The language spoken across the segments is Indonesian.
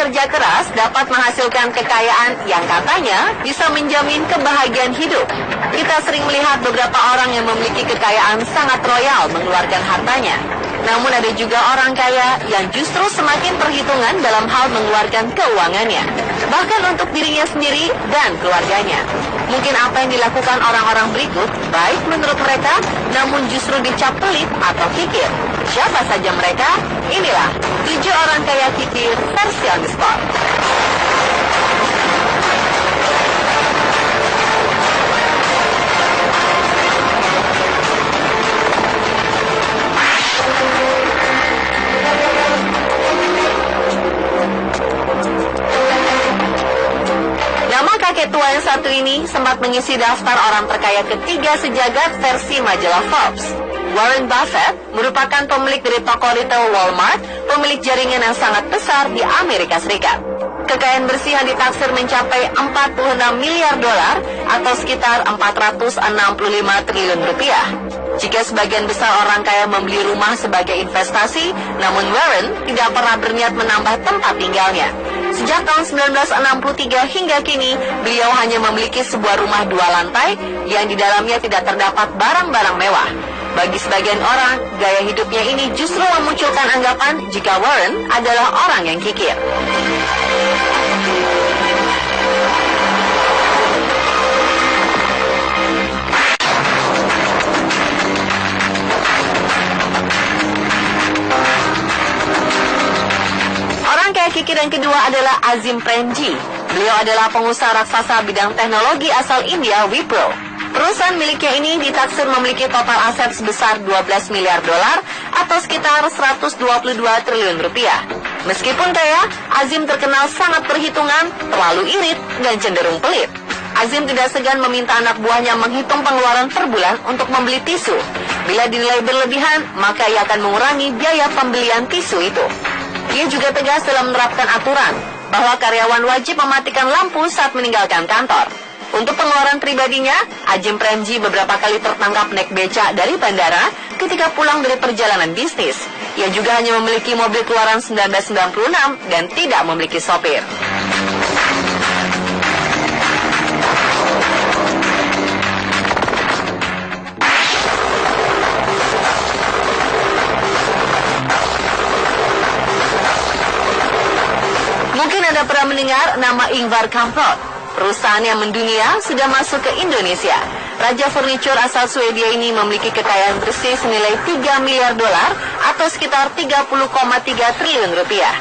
kerja keras dapat menghasilkan kekayaan yang katanya bisa menjamin kebahagiaan hidup. Kita sering melihat beberapa orang yang memiliki kekayaan sangat royal mengeluarkan hartanya. Namun ada juga orang kaya yang justru semakin perhitungan dalam hal mengeluarkan keuangannya, bahkan untuk dirinya sendiri dan keluarganya. Mungkin apa yang dilakukan orang-orang berikut baik menurut mereka, namun justru dicap pelit atau kikir. Siapa saja mereka? Inilah 7 orang kaya kikir versi on the spot. Nama kakek tua yang satu ini sempat mengisi daftar orang terkaya ketiga sejagat versi majalah Forbes. Warren Buffett merupakan pemilik dari toko retail Walmart, pemilik jaringan yang sangat besar di Amerika Serikat. Kekayaan bersih yang ditaksir mencapai 46 miliar dolar atau sekitar 465 triliun rupiah. Jika sebagian besar orang kaya membeli rumah sebagai investasi, namun Warren tidak pernah berniat menambah tempat tinggalnya. Sejak tahun 1963 hingga kini, beliau hanya memiliki sebuah rumah 2 lantai yang di dalamnya tidak terdapat barang-barang mewah. Bagi sebagian orang, gaya hidupnya ini justru memunculkan anggapan jika Warren adalah orang yang kikir. Orang kaya kikir yang kedua adalah Azim Premji. Beliau adalah pengusaha raksasa bidang teknologi asal India, Wipro. Perusahaan miliknya ini ditaksir memiliki total aset sebesar 12 miliar dolar atau sekitar 122 triliun rupiah. Meskipun kaya, Azim terkenal sangat perhitungan, terlalu irit, dan cenderung pelit. Azim tidak segan meminta anak buahnya menghitung pengeluaran per bulan untuk membeli tisu. Bila dinilai berlebihan, maka ia akan mengurangi biaya pembelian tisu itu. Ia juga tegas dalam menerapkan aturan bahwa karyawan wajib mematikan lampu saat meninggalkan kantor. Untuk pengeluaran pribadinya, Azim Premji beberapa kali tertangkap naik becak dari bandara ketika pulang dari perjalanan bisnis. Ia juga hanya memiliki mobil keluaran 1996 dan tidak memiliki sopir. Mungkin Anda pernah mendengar nama Ingvar Kamprad. Perusahaan yang mendunia sudah masuk ke Indonesia. Raja furniture asal Swedia ini memiliki kekayaan bersih senilai 3 miliar dolar atau sekitar 30,3 triliun rupiah.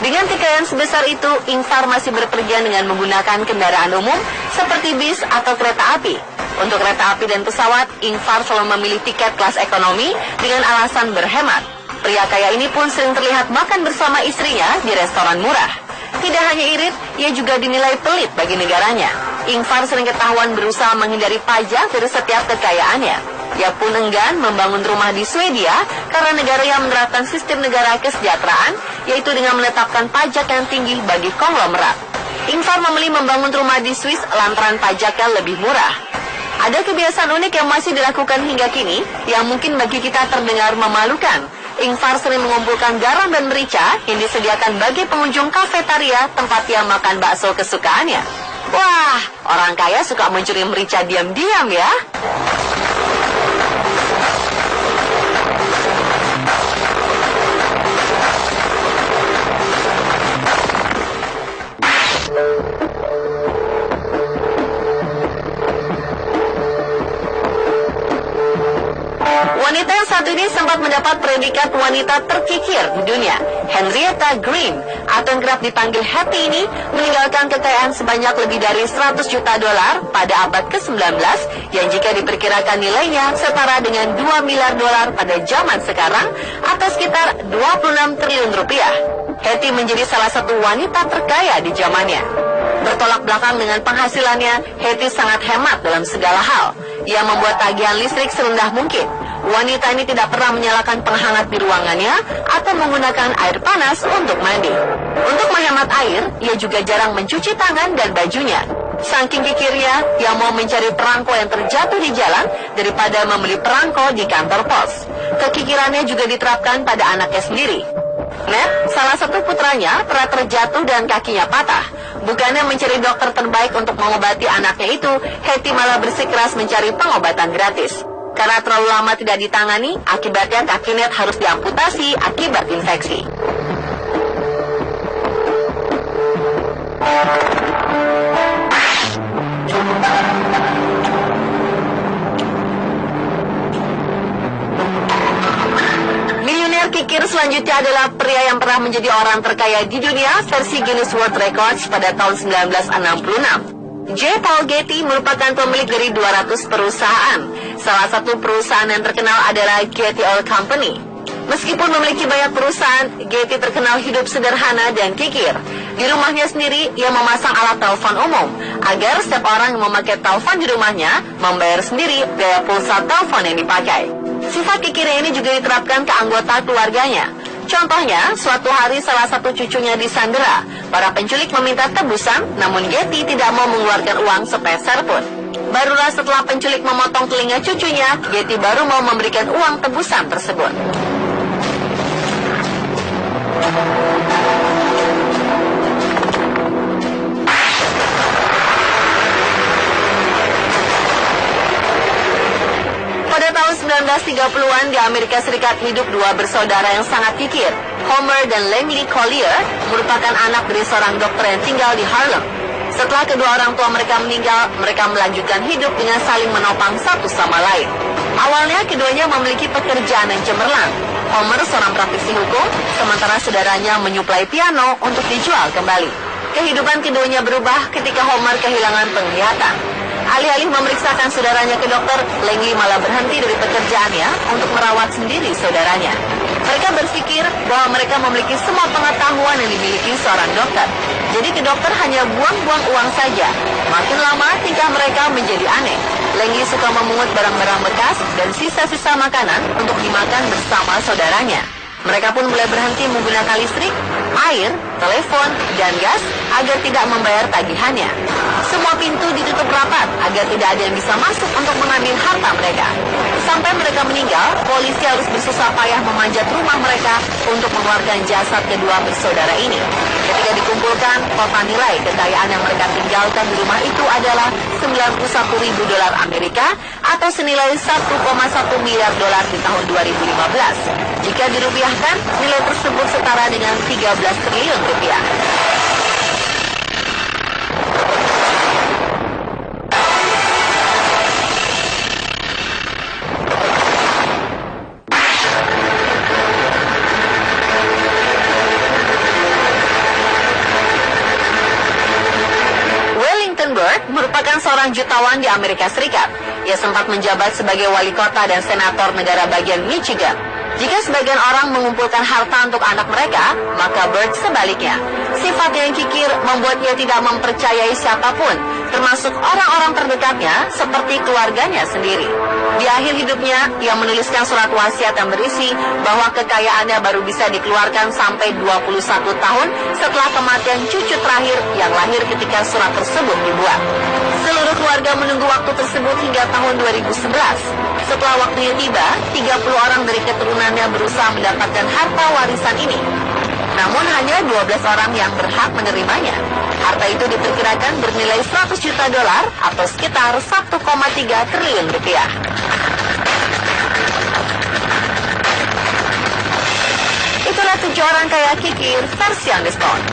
Dengan kekayaan sebesar itu, Ingvar masih berpergian dengan menggunakan kendaraan umum seperti bis atau kereta api. Untuk kereta api dan pesawat, Ingvar selalu memilih tiket kelas ekonomi dengan alasan berhemat. Pria kaya ini pun sering terlihat makan bersama istrinya di restoran murah. Tidak hanya irit, ia juga dinilai pelit bagi negaranya. Ingvar sering ketahuan berusaha menghindari pajak dari setiap kekayaannya. Ia pun enggan membangun rumah di Swedia karena negara yang menerapkan sistem negara kesejahteraan, yaitu dengan menetapkan pajak yang tinggi bagi konglomerat. Ingvar memilih membangun rumah di Swiss lantaran pajaknya lebih murah. Ada kebiasaan unik yang masih dilakukan hingga kini, yang mungkin bagi kita terdengar memalukan. Ingvar sering mengumpulkan garam dan merica yang disediakan bagi pengunjung kafetaria tempat ia makan bakso kesukaannya. Wah, orang kaya suka mencuri merica diam-diam ya. Wanita yang satu ini sempat mendapat predikat wanita terkikir di dunia. Henrietta Green, atau yang kerap dipanggil Hetty ini, meninggalkan kekayaan sebanyak lebih dari 100 juta dolar pada abad ke-19, yang jika diperkirakan nilainya setara dengan 2 miliar dolar pada zaman sekarang, atau sekitar 26 triliun rupiah. Hetty menjadi salah satu wanita terkaya di zamannya. Bertolak belakang dengan penghasilannya, Hetty sangat hemat dalam segala hal. Ia membuat tagihan listrik serendah mungkin. Wanita ini tidak pernah menyalakan penghangat di ruangannya atau menggunakan air panas untuk mandi. Untuk menghemat air, ia juga jarang mencuci tangan dan bajunya. Saking kikirnya, ia mau mencari perangko yang terjatuh di jalan daripada membeli perangko di kantor pos. Kekikirannya juga diterapkan pada anaknya sendiri. Ned, salah satu putranya, pernah terjatuh dan kakinya patah. Bukannya mencari dokter terbaik untuk mengobati anaknya itu, Hetty malah bersikeras mencari pengobatan gratis. Karena terlalu lama tidak ditangani, akibatnya kaki Ned harus diamputasi akibat infeksi. Miliuner kikir selanjutnya adalah pria yang pernah menjadi orang terkaya di dunia versi Guinness World Records pada tahun 1966. J. Paul Getty merupakan pemilik dari 200 perusahaan. Salah satu perusahaan yang terkenal adalah Getty Oil Company. Meskipun memiliki banyak perusahaan, Getty terkenal hidup sederhana dan kikir. Di rumahnya sendiri, ia memasang alat telepon umum agar setiap orang yang memakai telepon di rumahnya membayar sendiri biaya pulsa telepon yang dipakai. Sifat kikirnya ini juga diterapkan ke anggota keluarganya. Contohnya, suatu hari salah satu cucunya disandera. Para penculik meminta tebusan, namun Getty tidak mau mengeluarkan uang sepeser pun. Barulah setelah penculik memotong telinga cucunya, Getty baru mau memberikan uang tebusan tersebut. Pada tahun 1930-an di Amerika Serikat hidup dua bersaudara yang sangat kikir. Homer dan Langley Collier merupakan anak dari seorang dokter yang tinggal di Harlem. Setelah kedua orang tua mereka meninggal, mereka melanjutkan hidup dengan saling menopang satu sama lain. Awalnya keduanya memiliki pekerjaan yang cemerlang. Homer seorang praktisi hukum, sementara saudaranya menyuplai piano untuk dijual kembali. Kehidupan keduanya berubah ketika Homer kehilangan penglihatan. Alih-alih memeriksakan saudaranya ke dokter, Langley malah berhenti dari pekerjaannya untuk merawat sendiri saudaranya. Mereka berpikir bahwa mereka memiliki semua pengetahuan yang dimiliki seorang dokter. Jadi ke dokter hanya buang-buang uang saja. Makin lama tingkah mereka menjadi aneh. Langley suka memungut barang-barang bekas dan sisa-sisa makanan untuk dimakan bersama saudaranya. Mereka pun mulai berhenti menggunakan listrik, air, telepon, dan gas agar tidak membayar tagihannya. Semua pintu ditutup rapat agar tidak ada yang bisa masuk untuk mengambil harta mereka. Sampai mereka meninggal, polisi harus bersusah payah memanjat rumah mereka untuk mengeluarkan jasad kedua bersaudara ini. Ketika dikumpulkan, total nilai kekayaan yang mereka tinggalkan di rumah itu adalah $91.000 Amerika atau senilai $1,1 miliar di tahun 2015. Jika dirupiahkan, nilai tersebut setara dengan 13 triliun rupiah. Merupakan seorang jutawan di Amerika Serikat. Ia sempat menjabat sebagai wali kota dan senator negara bagian Michigan. Jika sebagian orang mengumpulkan harta untuk anak mereka, maka Bert sebaliknya. Sifat yang kikir membuat ia tidak mempercayai siapapun, termasuk orang-orang terdekatnya seperti keluarganya sendiri. Di akhir hidupnya, ia menuliskan surat wasiat yang berisi bahwa kekayaannya baru bisa dikeluarkan sampai 21 tahun setelah kematian cucu terakhir yang lahir ketika surat tersebut dibuat. Seluruh keluarga menunggu waktu tersebut hingga tahun 2011. Setelah waktunya tiba, 30 orang dari keturunannya berusaha mendapatkan harta warisan ini. Namun hanya 12 orang yang berhak menerimanya. Harta itu diperkirakan bernilai $100 juta atau sekitar 1,3 triliun rupiah. Itulah 7 orang kaya kikir versi Undisputed.